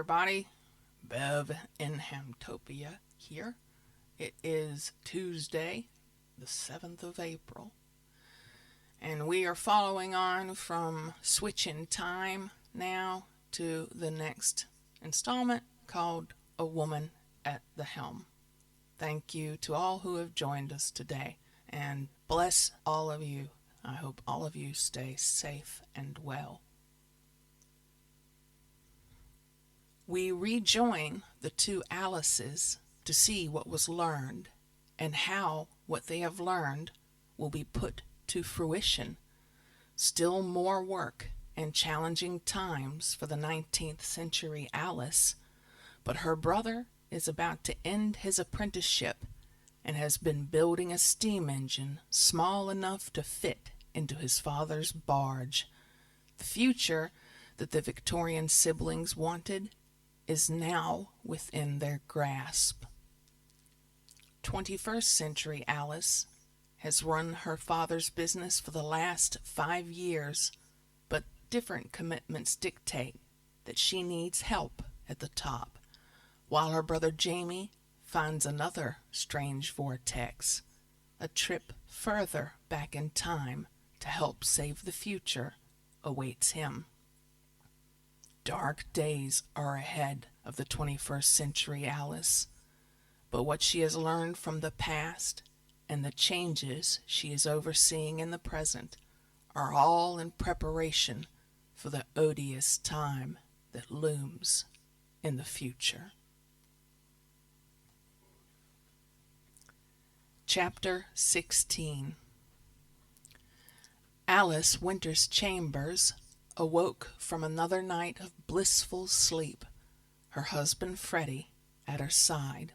everybody. Bev in Hamtopia here. It is Tuesday, the 7th of April, and we are following on from switching time now to the next installment called A Woman at the Helm. Thank you to all who have joined us today, and bless all of you. I hope all of you stay safe and well. We rejoin the two Alices to see what was learned and how what they have learned will be put to fruition. Still more work and challenging times for the 19th century Alice, but her brother is about to end his apprenticeship and has been building a steam engine small enough to fit into his father's barge. The future that the Victorian siblings wanted is now within their grasp. 21st century Alice has run her father's business for the last 5 years, but different commitments dictate that she needs help at the top, while her brother Jamie finds another strange vortex, a trip further back in time to help save the future awaits him. Dark days are ahead of the 21st century Alice, but what she has learned from the past and the changes she is overseeing in the present are all in preparation for the odious time that looms in the future. Chapter 16. Alice Winters Chambers awoke from another night of blissful sleep, her husband Freddie at her side.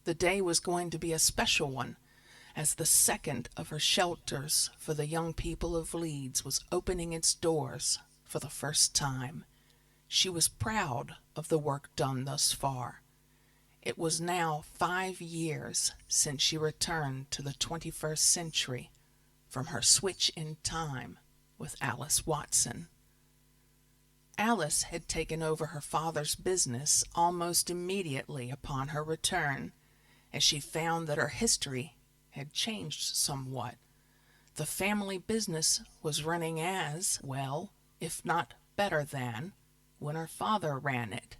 The day was going to be a special one, as the second of her shelters for the young people of Leeds was opening its doors for the first time. She was proud of the work done thus far. It was now 5 years since she returned to the 21st century from her switch in time with Alice Watson. Alice had taken over her father's business almost immediately upon her return, as she found that her history had changed somewhat. The family business was running as well, if not better than, when her father ran it.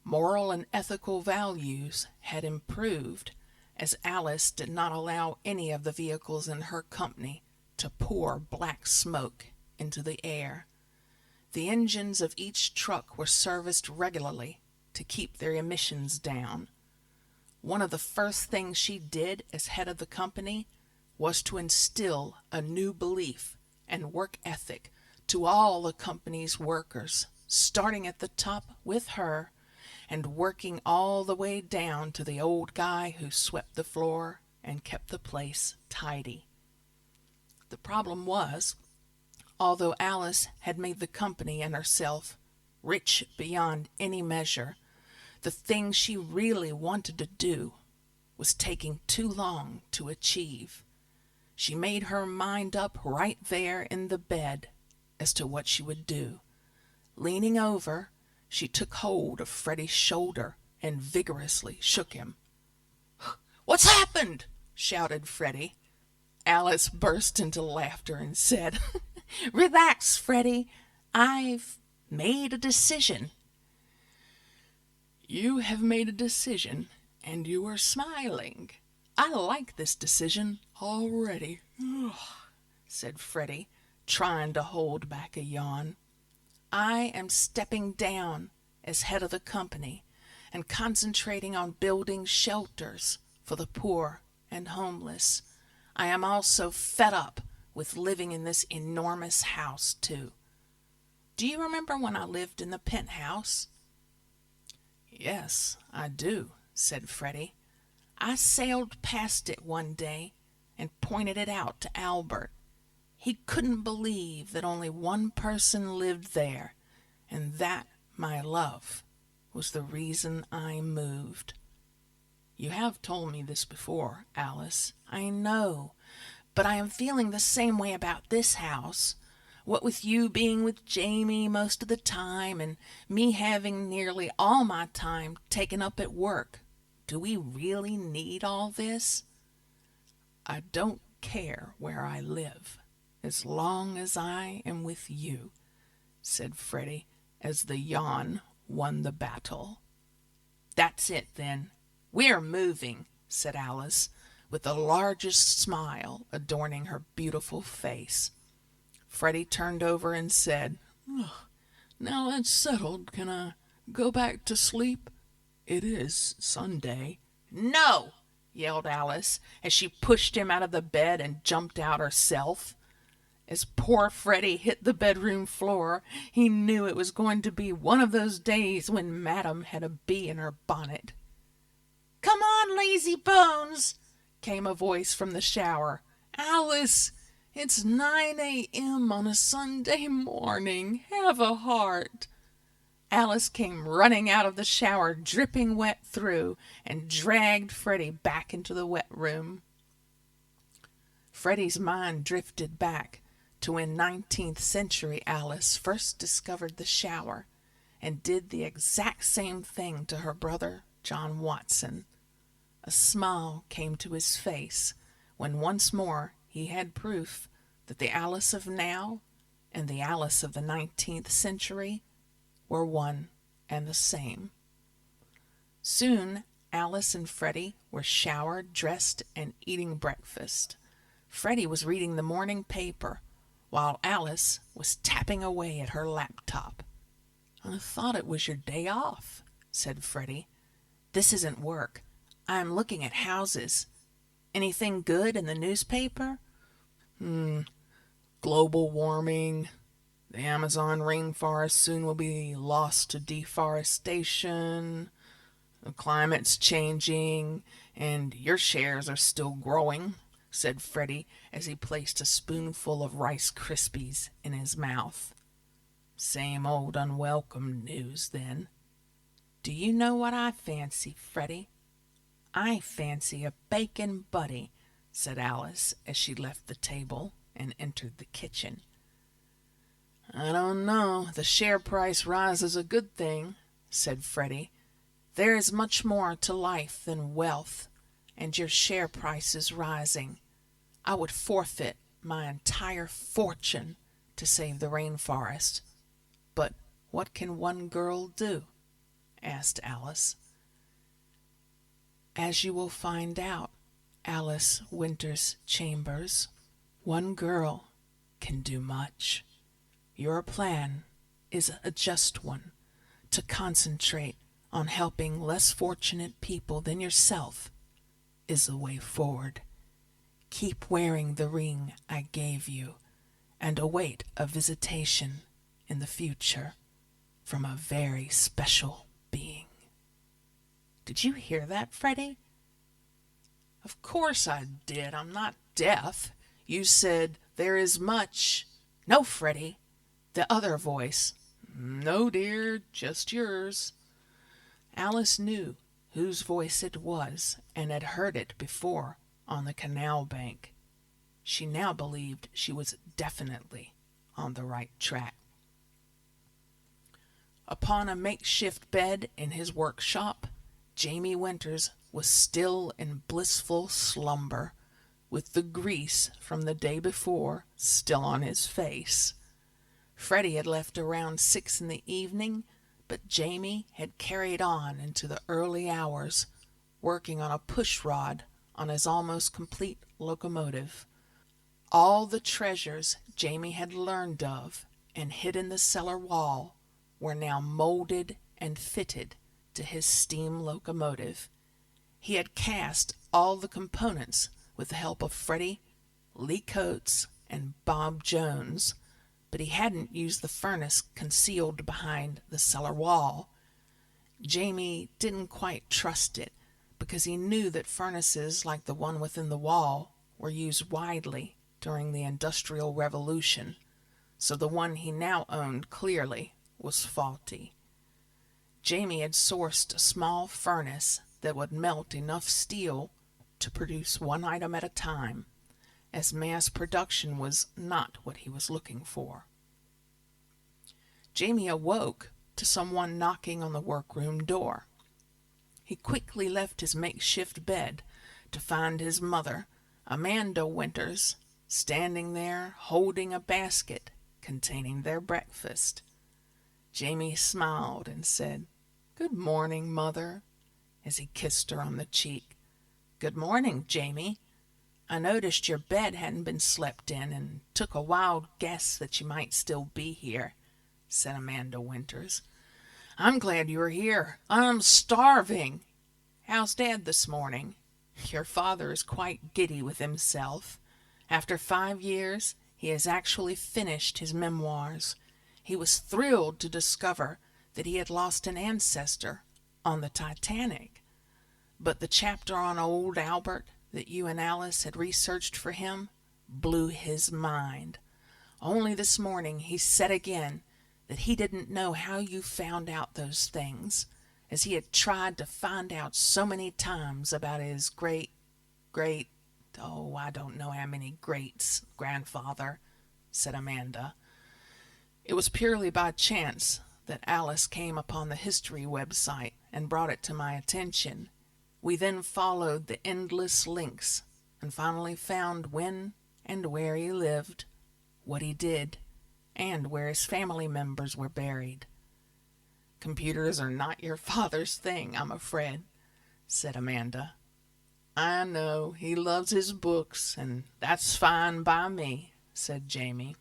Moral and ethical values had improved, as Alice did not allow any of the vehicles in her company to pour black smoke into the air. The engines of each truck were serviced regularly to keep their emissions down. One of the first things she did as head of the company was to instill a new belief and work ethic to all the company's workers, starting at the top with her and working all the way down to the old guy who swept the floor and kept the place tidy. The problem was, although Alice had made the company and herself rich beyond any measure, the thing she really wanted to do was taking too long to achieve. She made her mind up right there in the bed as to what she would do. Leaning over, she took hold of Freddie's shoulder and vigorously shook him. "What's happened?" shouted Freddie. Alice burst into laughter and said, "Relax, Freddie. I've made a decision." "You have made a decision, and you are smiling. I like this decision already," said Freddie, trying to hold back a yawn. "I am stepping down as head of the company and concentrating on building shelters for the poor and homeless. I am also fed up with living in this enormous house, too. Do you remember when I lived in the penthouse?" "Yes, I do," said Freddie. "I sailed past it one day and pointed it out to Albert. He couldn't believe that only one person lived there, and that, my love, was the reason I moved." "You have told me this before, Alice." "I know, but I am feeling the same way about this house. What with you being with Jamie most of the time and me having nearly all my time taken up at work, do we really need all this? I don't care where I live, as long as I am with you, said Freddie, as the yawn won the battle. That's it, then. We're moving, said Alice, with the largest smile adorning her beautiful face. Freddie turned over and said, Now that's settled, can I go back to sleep? It is Sunday. No, yelled Alice, as she pushed him out of the bed and jumped out herself. As poor Freddie hit the bedroom floor, he knew it was going to be one of those days when Madam had a bee in her bonnet. Come on, lazy bones, came a voice from the shower. Alice, it's 9 a.m. on a Sunday morning. Have a heart. Alice came running out of the shower, dripping wet through, and dragged Freddie back into the wet room. Freddie's mind drifted back to when 19th century Alice first discovered the shower and did the exact same thing to her brother, John Watson. A smile came to his face when once more he had proof that the Alice of now and the Alice of the 19th century were one and the same. Soon Alice and Freddie were showered, dressed, and eating breakfast. Freddie was reading the morning paper, while Alice was tapping away at her laptop. I thought it was your day off, said Freddie. This isn't work. I'm looking at houses. Anything good in the newspaper? Global warming. The Amazon rainforest soon will be lost to deforestation. The climate's changing, and your shares are still growing, said Freddie as he placed a spoonful of Rice Krispies in his mouth. Same old unwelcome news, then. Do you know what I fancy, Freddie? I fancy a bacon buddy, said Alice as she left the table and entered the kitchen. I don't know. The share price rise is a good thing, said Freddie. There is much more to life than wealth, and your share price is rising. I would forfeit my entire fortune to save the rainforest. But what can one girl do? Asked Alice. As you will find out, Alice Winters Chambers, one girl can do much. Your plan is a just one, to concentrate on helping less fortunate people than yourself is the way forward. Keep wearing the ring I gave you and await a visitation in the future from a very special being. Did you hear that, Freddie? Of course I did. I'm not deaf. You said there is much. No, Freddie. The other voice. No, dear, just yours. Alice knew whose voice it was and had heard it before on the canal bank. She now believed she was definitely on the right track. Upon a makeshift bed in his workshop, Jamie Winters was still in blissful slumber, with the grease from the day before still on his face. Freddie had left around 6 in the evening, but Jamie had carried on into the early hours, working on a push rod on his almost complete locomotive. All the treasures Jamie had learned of and hid in the cellar wall were now molded and fitted to his steam locomotive. He had cast all the components with the help of Freddie, Lee Coates, and Bob Jones, but he hadn't used the furnace concealed behind the cellar wall. Jamie didn't quite trust it, because he knew that furnaces like the one within the wall were used widely during the Industrial Revolution, so the one he now owned clearly was faulty. Jamie had sourced a small furnace that would melt enough steel to produce one item at a time, as mass production was not what he was looking for. Jamie awoke to someone knocking on the workroom door. He quickly left his makeshift bed to find his mother, Amanda Winters, standing there holding a basket containing their breakfast. Jamie smiled and said, "Good morning, Mother," as he kissed her on the cheek. "Good morning, Jamie. I noticed your bed hadn't been slept in and took a wild guess that you might still be here," said Amanda Winters. "I'm glad you are here. I'm starving. How's Dad this morning? Your father is quite giddy with himself. After 5 years, he has actually finished his memoirs. He was thrilled to discover that he had lost an ancestor on the Titanic. But the chapter on old Albert that you and Alice had researched for him blew his mind. Only this morning he said again that he didn't know how you found out those things, as he had tried to find out so many times about his I don't know how many greats, grandfather," said Amanda. "It was purely by chance that Alice came upon the history website and brought it to my attention. We then followed the endless links and finally found when and where he lived, what he did, and where his family members were buried." "Computers are not your father's thing, I'm afraid," said Amanda. "I know, he loves his books, and that's fine by me," said Jamie.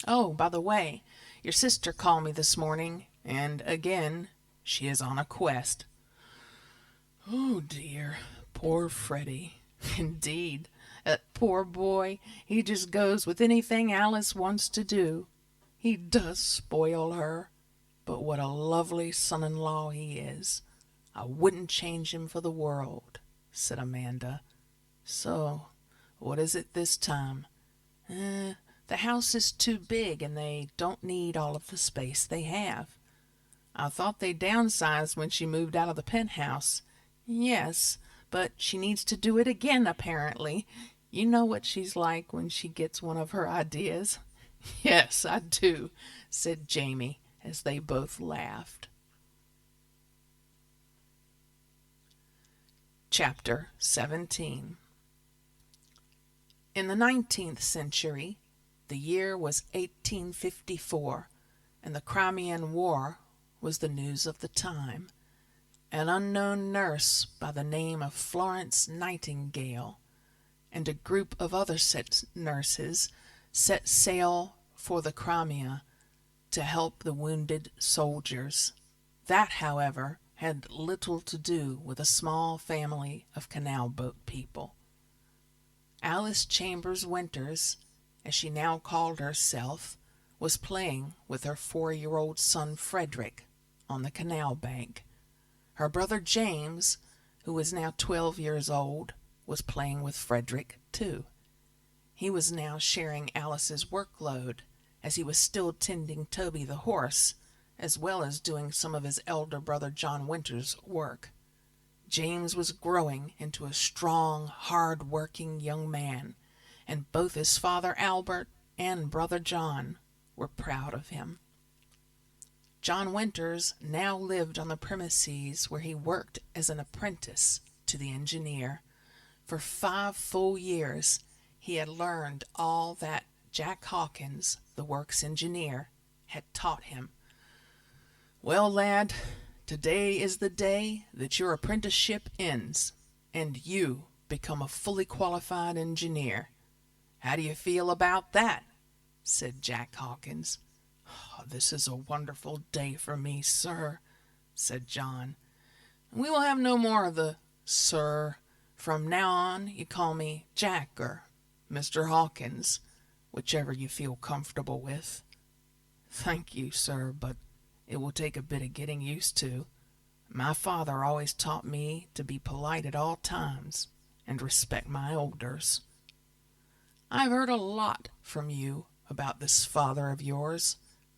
"Oh, by the way, your sister called me this morning, and again she is on a quest." "Oh dear, poor Freddie. Indeed, that poor boy, he just goes with anything Alice wants to do. He does spoil her, but what a lovely son-in-law he is. I wouldn't change him for the world," said Amanda. "So, what is it this time?" The house is too big, and they don't need all of the space they have." "I thought they downsized when she moved out of the penthouse." "Yes, but she needs to do it again, apparently. You know what she's like when she gets one of her ideas." "Yes, I do," said Jamie, as they both laughed. Chapter 17. In the 19th century, the year was 1854, and the Crimean War was the news of the time. An unknown nurse by the name of Florence Nightingale and a group of other nurses set sail for the Crimea to help the wounded soldiers. That, however, had little to do with a small family of canal boat people. Alice Chambers Winters, as she now called herself, was playing with her 4-year-old son Frederick on the canal bank. Her brother James, who was now 12 years old, was playing with Frederick too. He was now sharing Alice's workload, as he was still tending Toby the horse, as well as doing some of his elder brother John Winters' work. James was growing into a strong, hard-working young man, and both his father Albert and brother John were proud of him. John Winters now lived on the premises where he worked as an apprentice to the engineer. For 5 full years he had learned all that Jack Hawkins, the works engineer, had taught him. "Well, lad, today is the day that your apprenticeship ends, and you become a fully qualified engineer. How do you feel about that?" said Jack Hawkins. "Oh, this is a wonderful day for me, sir," said John. "We will have no more of the sir. From now on you call me Jack or Mr. Hawkins, whichever you feel comfortable with." "Thank you, sir, but it will take a bit of getting used to. My father always taught me to be polite at all times and respect my elders." "I've heard a lot from you about this father of yours,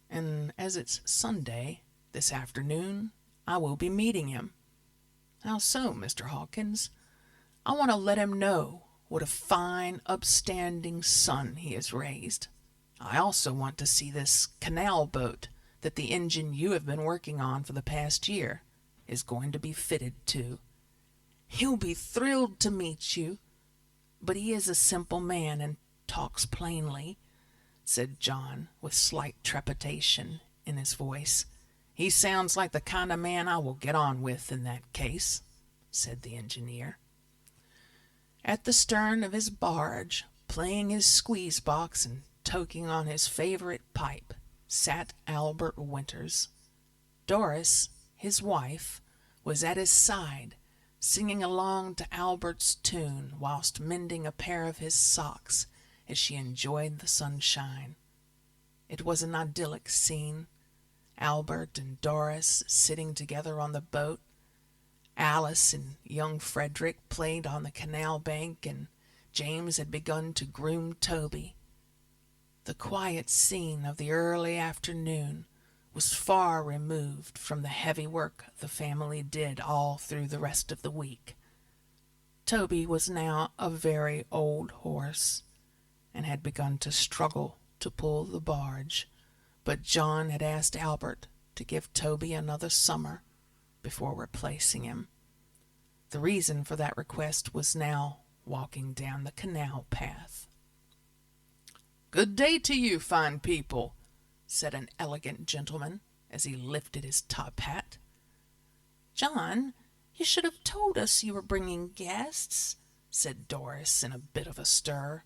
and as it's Sunday, this afternoon, I will be meeting him." "How so, Mr. Hawkins?" "I want to let him know what a fine, upstanding son he has raised. I also want to see this canal boat that the engine you have been working on for the past year is going to be fitted to. He'll be thrilled to meet you, but he is a simple man and talks plainly," said John, with slight trepidation in his voice. "He sounds like the kind of man I will get on with in that case," said the engineer. At the stern of his barge, playing his squeeze box and toking on his favorite pipe, sat Albert Winters. Doris, his wife, was at his side, singing along to Albert's tune whilst mending a pair of his socks as she enjoyed the sunshine. It was an idyllic scene. Albert and Doris sitting together on the boat. Alice and young Frederick played on the canal bank, and James had begun to groom Toby. The quiet scene of the early afternoon was far removed from the heavy work the family did all through the rest of the week. Toby was now a very old horse, and had begun to struggle to pull the barge, but John had asked Albert to give Toby another summer before replacing him. The reason for that request was now walking down the canal path. "Good day to you, fine people," said an elegant gentleman as he lifted his top hat. "John, you should have told us you were bringing guests," said Doris in a bit of a stir.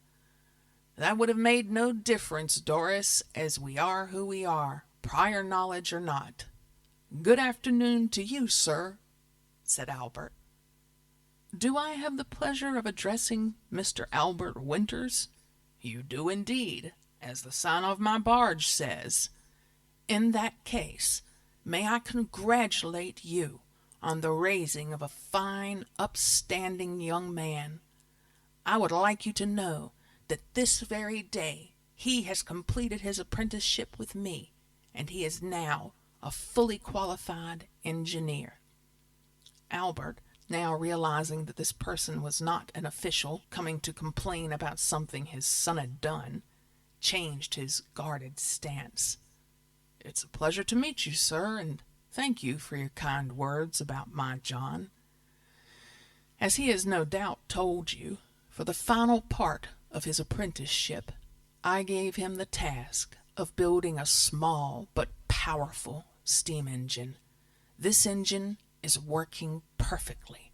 "That would have made no difference, Doris, as we are who we are, prior knowledge or not. Good afternoon to you, sir," said Albert. "Do I have the pleasure of addressing Mr. Albert Winters?" "You do indeed, as the sign of my barge says." "In that case, may I congratulate you on the raising of a fine, upstanding young man. I would like you to know that this very day he has completed his apprenticeship with me, and he is now a fully qualified engineer." Albert, now realizing that this person was not an official coming to complain about something his son had done, changed his guarded stance. "It's a pleasure to meet you, sir, and thank you for your kind words about my John. As he has no doubt told you, for the final part of his apprenticeship, I gave him the task of building a small but powerful steam engine. This engine is working perfectly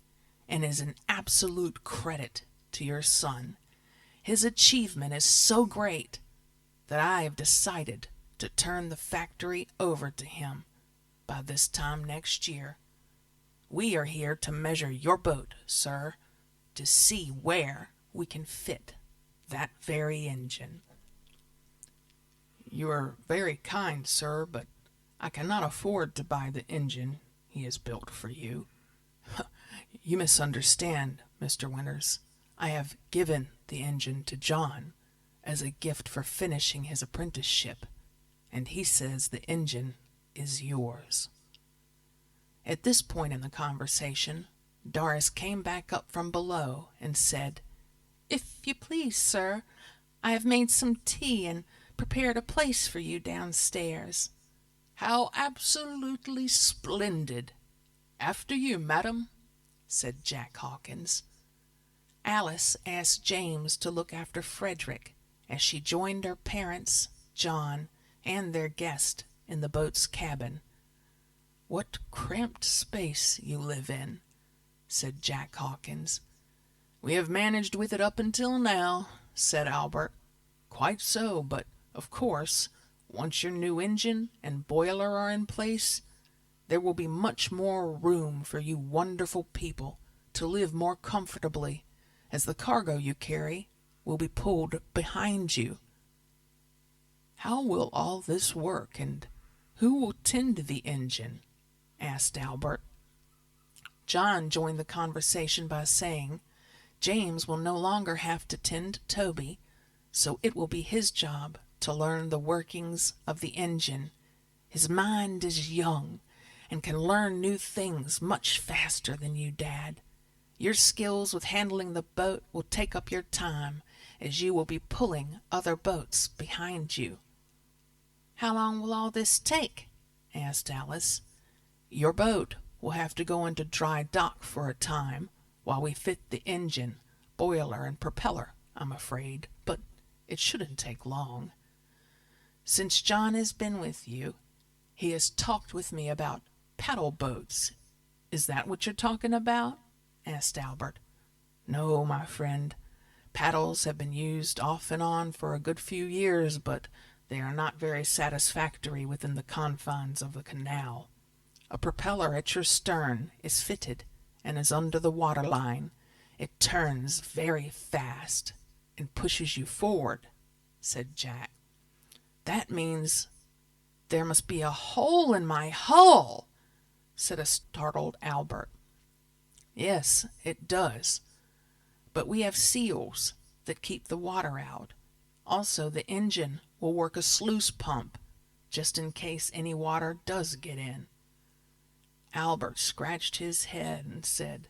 and is an absolute credit to your son. His achievement is so great that I have decided to turn the factory over to him by this time next year. We are here to measure your boat, sir, to see where we can fit that very engine." "You are very kind, sir, but I cannot afford to buy the engine he has built for you." "You misunderstand, Mr. Winters. I have given the engine to John as a gift for finishing his apprenticeship, and he says the engine is yours." At this point in the conversation, Doris came back up from below and said, "If you please, sir, I have made some tea and prepared a place for you downstairs." "How absolutely splendid! After you, madam," said Jack Hawkins. Alice asked James to look after Frederick as she joined her parents, John, and their guest in the boat's cabin. "What cramped space you live in," said Jack Hawkins. "We have managed with it up until now," said Albert. "Quite so, but, of course, once your new engine and boiler are in place, there will be much more room for you wonderful people to live more comfortably, as the cargo you carry will be pulled behind you." "How will all this work, and who will tend the engine?" asked Albert. John joined the conversation by saying, "James will no longer have to tend Toby, so it will be his job to learn the workings of the engine. His mind is young and can learn new things much faster than you, Dad. Your skills with handling the boat will take up your time, as you will be pulling other boats behind you." "How long will all this take?" asked Alice. Your boat will have to go into dry dock for a time while we fit the engine, boiler, and propeller, I'm afraid, but it shouldn't take long. Since John has been with you, he has talked with me about paddle boats. Is that what you're talking about? Asked Albert. No, my friend. Paddles have been used off and on for a good few years, but they are not very satisfactory within the confines of the canal. A propeller at your stern is fitted and is under the waterline. It turns very fast and pushes you forward, said Jack. That means there must be a hole in my hull, said a startled Albert. Yes, it does. But we have seals that keep the water out. Also, the engine will work a sluice pump, just in case any water does get in. Albert scratched his head and said,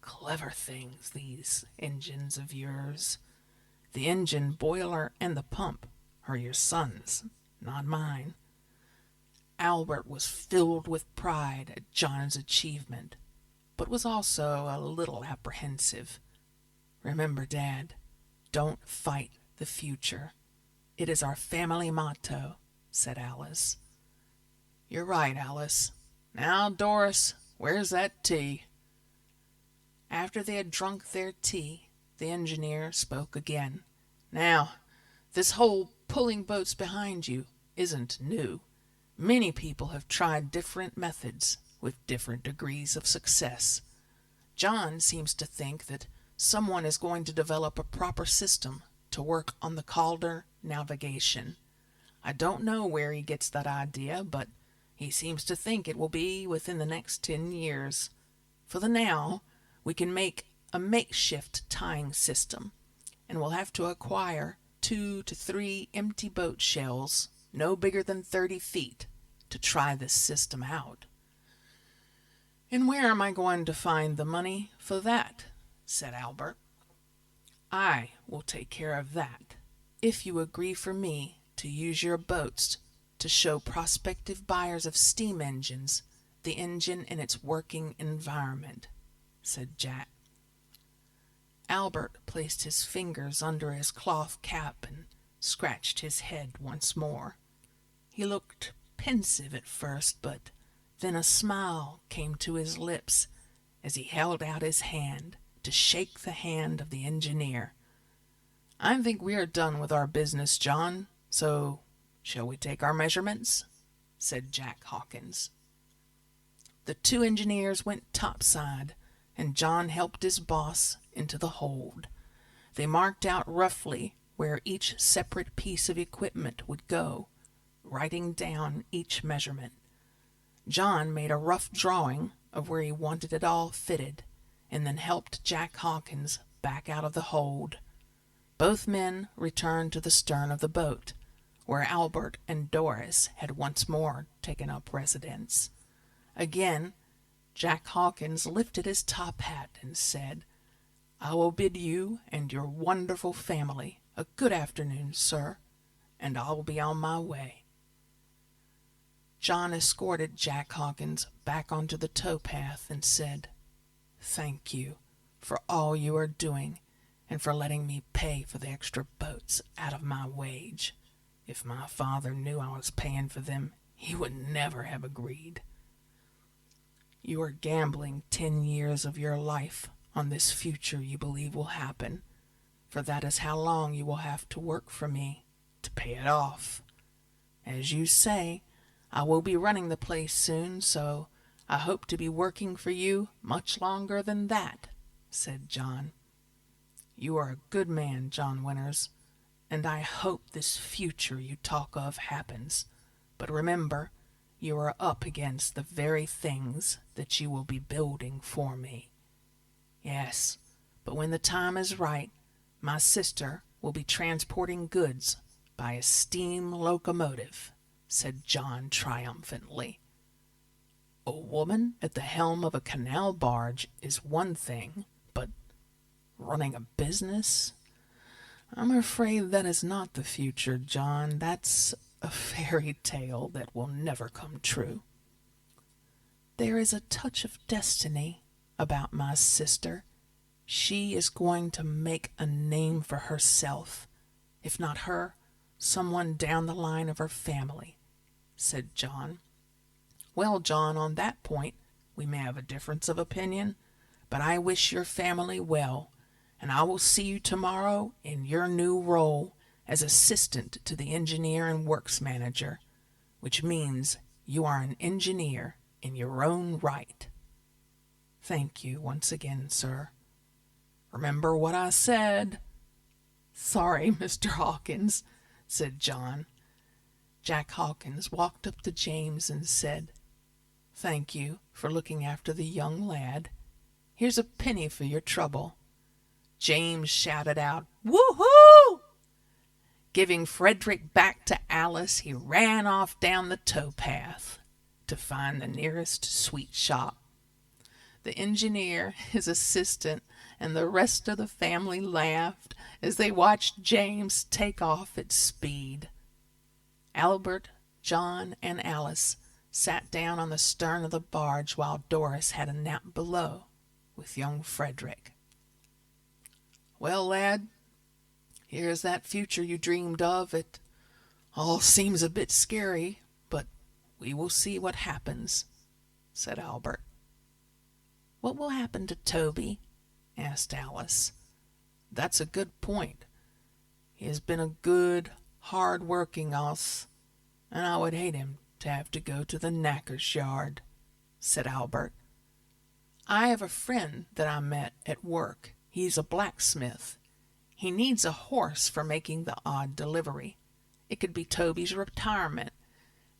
Clever things, these engines of yours. The engine, boiler, and the pump are your son's, not mine. Albert was filled with pride at John's achievement, but was also a little apprehensive. Remember, Dad, don't fight the future. It is our family motto, said Alice. You're right, Alice. Now, Doris, where's that tea? After they had drunk their tea, the engineer spoke again. Now, this whole pulling boats behind you isn't new. Many people have tried different methods with different degrees of success. John seems to think that someone is going to develop a proper system to work on the Calder navigation. I don't know where he gets that idea, but he seems to think it will be within the next 10 years. For the now, we can make a makeshift tying system, and we'll have to acquire 2 to 3 empty boat shells, no bigger than 30 feet, to try this system out. And where am I going to find the money for that? Said Albert. I will take care of that, if you agree for me to use your boats to show prospective buyers of steam engines the engine in its working environment, said Jack. Albert placed his fingers under his cloth cap and scratched his head once more. He looked pensive at first, but then a smile came to his lips as he held out his hand to shake the hand of the engineer. I think we are done with our business, John, so shall we take our measurements? Said Jack Hawkins. The 2 engineers went topside, and John helped his boss into the hold. They marked out roughly where each separate piece of equipment would go, writing down each measurement. John made a rough drawing of where he wanted it all fitted, and then helped Jack Hawkins back out of the hold. Both men returned to the stern of the boat, where Albert and Doris had once more taken up residence. Again, Jack Hawkins lifted his top hat and said, I will bid you and your wonderful family a good afternoon, sir, and I will be on my way. John escorted Jack Hawkins back onto the towpath and said, Thank you for all you are doing and for letting me pay for the extra boats out of my wage. If my father knew I was paying for them, he would never have agreed. You are gambling 10 years of your life on this future you believe will happen, for that is how long you will have to work for me to pay it off. As you say, I will be running the place soon, so I hope to be working for you much longer than that, said John. You are a good man, John Winters, and I hope this future you talk of happens. But remember, you are up against the very things that you will be building for me. Yes, but when the time is right, my sister will be transporting goods by a steam locomotive, said John triumphantly. A woman at the helm of a canal barge is one thing, but running a business? I'm afraid that is not the future, John. That's a fairy tale that will never come true. There is a touch of destiny about my sister. She is going to make a name for herself. If not her, someone down the line of her family, said John. Well, John, on that point we may have a difference of opinion, but I wish your family well, and I will see you tomorrow in your new role as assistant to the engineer and works manager, which means you are an engineer in your own right. Thank you once again, sir. Remember what I said. Sorry, Mr. Hawkins, said John. Jack Hawkins walked up to James and said, Thank you for looking after the young lad. Here's a penny for your trouble. James shouted out, Woo-hoo! Giving Frederick back to Alice, he ran off down the towpath to find the nearest sweet shop. The engineer, his assistant, and the rest of the family laughed as they watched James take off at speed. Albert, John, and Alice sat down on the stern of the barge while Doris had a nap below with young Frederick. Well, lad, here's that future you dreamed of. It all seems a bit scary, but we will see what happens, said Albert. What will happen to Toby? Asked Alice. That's a good point. He has been a good, hard-working oss, and I would hate him to have to go to the knacker's yard, said Albert. I have a friend that I met at work. He's a blacksmith. He needs a horse for making the odd delivery. It could be Toby's retirement.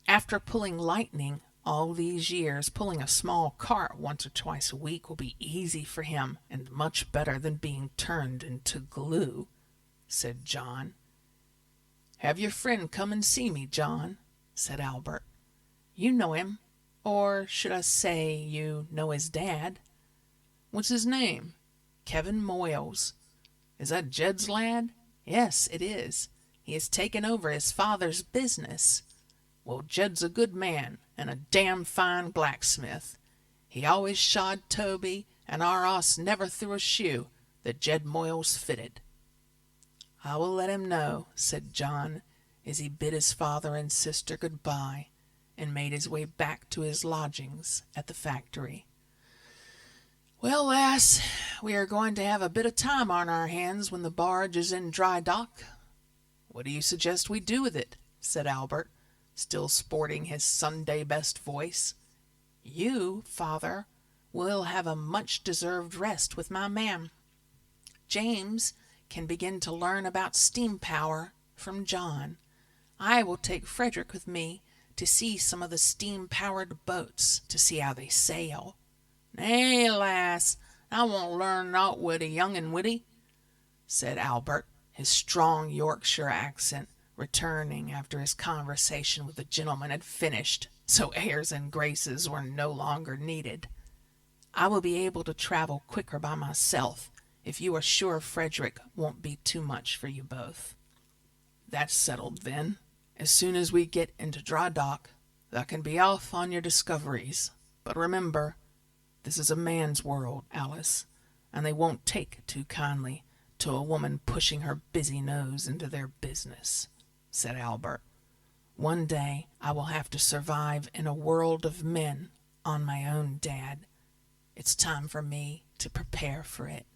After pulling lightning all these years, pulling a small cart once or twice a week will be easy for him and much better than being turned into glue, said John. Have your friend come and see me, John, said Albert. You know him, or should I say you know his dad. What's his name? Kevin Moyles. Is that Jed's lad? Yes, it is. He has taken over his father's business. Well, Jed's a good man and a damn fine blacksmith. He always shod Toby, and our oss never threw a shoe that Jed Moyles fitted. I will let him know, said John, as he bid his father and sister good-bye and made his way back to his lodgings at the factory. Well, lass, we are going to have a bit of time on our hands when the barge is in dry dock. What do you suggest we do with it? Said Albert, still sporting his Sunday-best voice. You, father, will have a much-deserved rest with my mam. James can begin to learn about steam power from John. I will take Frederick with me to see some of the steam-powered boats, to see how they sail. Nay, lass, I won't learn naught wi' a young and witty, said Albert, his strong Yorkshire accent returning after his conversation with the gentleman had finished, so airs and graces were no longer needed. I will be able to travel quicker by myself, if you are sure Frederick won't be too much for you both. That's settled, then. As soon as we get into dry dock, thou can be off on your discoveries. But remember, this is a man's world, Alice, and they won't take too kindly to a woman pushing her busy nose into their business, said Albert. One day I will have to survive in a world of men on my own, Dad. It's time for me to prepare for it.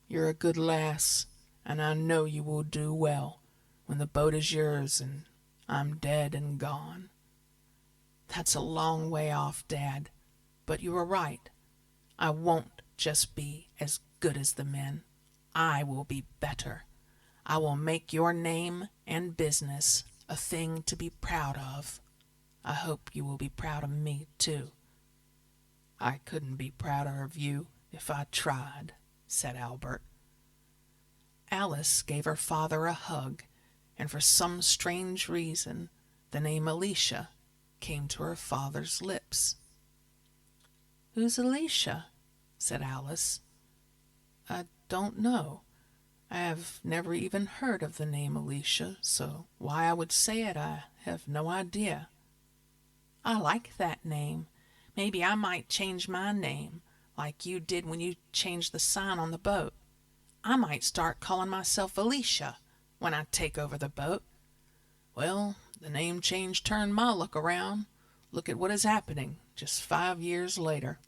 You're a good lass, and I know you will do well when the boat is yours and I'm dead and gone. That's a long way off, Dad, but you are right. I won't just be as good as the men. I will be better. I will make your name and business a thing to be proud of. I hope you will be proud of me, too. I couldn't be prouder of you if I tried, said Albert. Alice gave her father a hug, and for some strange reason the name Alicia came to her father's lips. Who's Alicia? Said Alice. I don't know. I have never even heard of the name Alicia, so why I would say it I have no idea. I like that name. Maybe I might change my name, like you did when you changed the sign on the boat. I might start calling myself Alicia when I take over the boat. Well, the name change turned my luck around. Look at what is happening just 5 years later.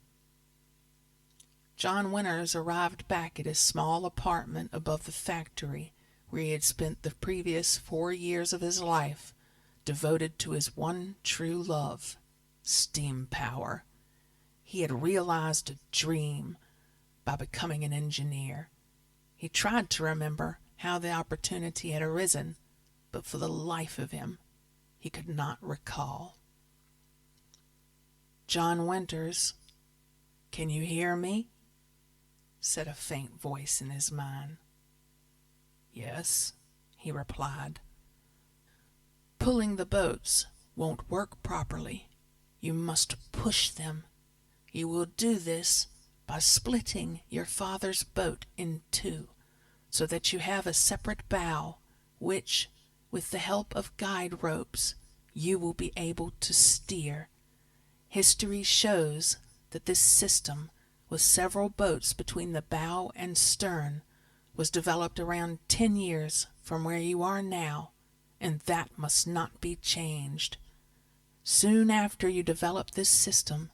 John Winters arrived back at his small apartment above the factory where he had spent the previous 4 years of his life devoted to his one true love, steam power. He had realized a dream by becoming an engineer. He tried to remember how the opportunity had arisen, but for the life of him, he could not recall. "John Winters, can you hear me?" said a faint voice in his mind. "Yes," he replied. "Pulling the boats won't work properly. You must push them. You will do this by splitting your father's boat in two, so that you have a separate bow, which, with the help of guide ropes, you will be able to steer. History shows that this system, with several boats between the bow and stern, was developed around 10 years from where you are now, and that must not be changed. Soon after you develop this system,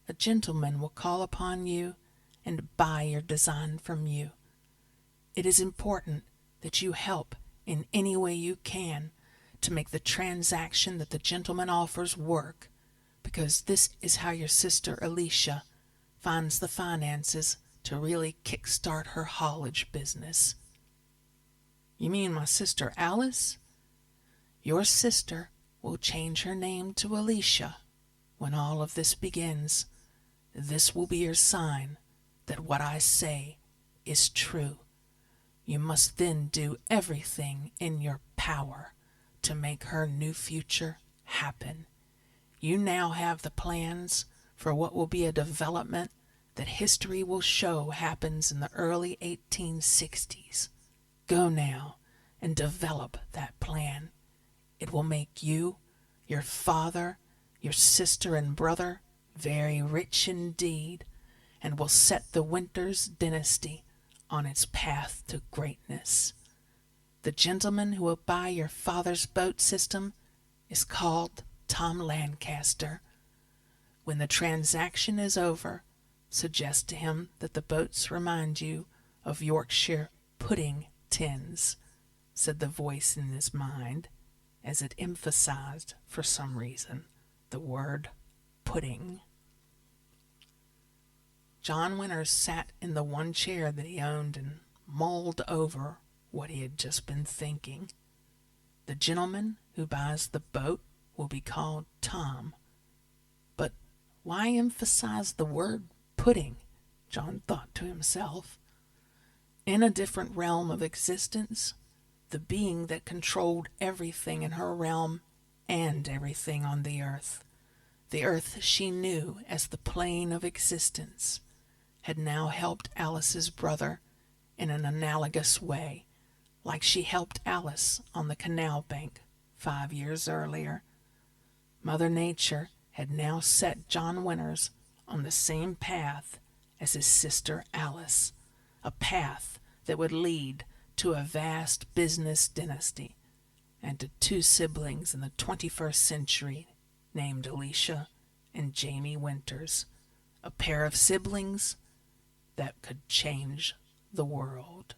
a gentleman will call upon you and buy your design from you. It is important that you help in any way you can to make the transaction that the gentleman offers work, because this is how your sister Alicia finds the finances to really kickstart her haulage business." "You mean my sister Alice?" "Your sister will change her name to Alicia when all of this begins. This will be your sign that what I say is true. You must then do everything in your power to make her new future happen. You now have the plans for what will be a development that history will show happens in the early 1860s. Go now and develop that plan. It will make you, your father, your sister and brother very rich indeed, and will set the Winters dynasty on its path to greatness. The gentleman who will buy your father's boat system is called Tom Lancaster. When the transaction is over, suggest to him that the boats remind you of Yorkshire pudding tins," said the voice in his mind, as it emphasized, for some reason, the word pudding. John Winters sat in the one chair that he owned and mulled over what he had just been thinking. The gentleman who buys the boat will be called Tom. But why emphasize the word pudding? John thought to himself. In a different realm of existence, the being that controlled everything in her realm and everything on the earth she knew as the plane of existence, had now helped Alice's brother in an analogous way, like she helped Alice on the canal bank 5 years earlier. Mother Nature had now set John Winters on the same path as his sister Alice, a path that would lead to a vast business dynasty and to 2 siblings in the 21st century named Alicia and Jamie Winters, a pair of siblings that could change the world.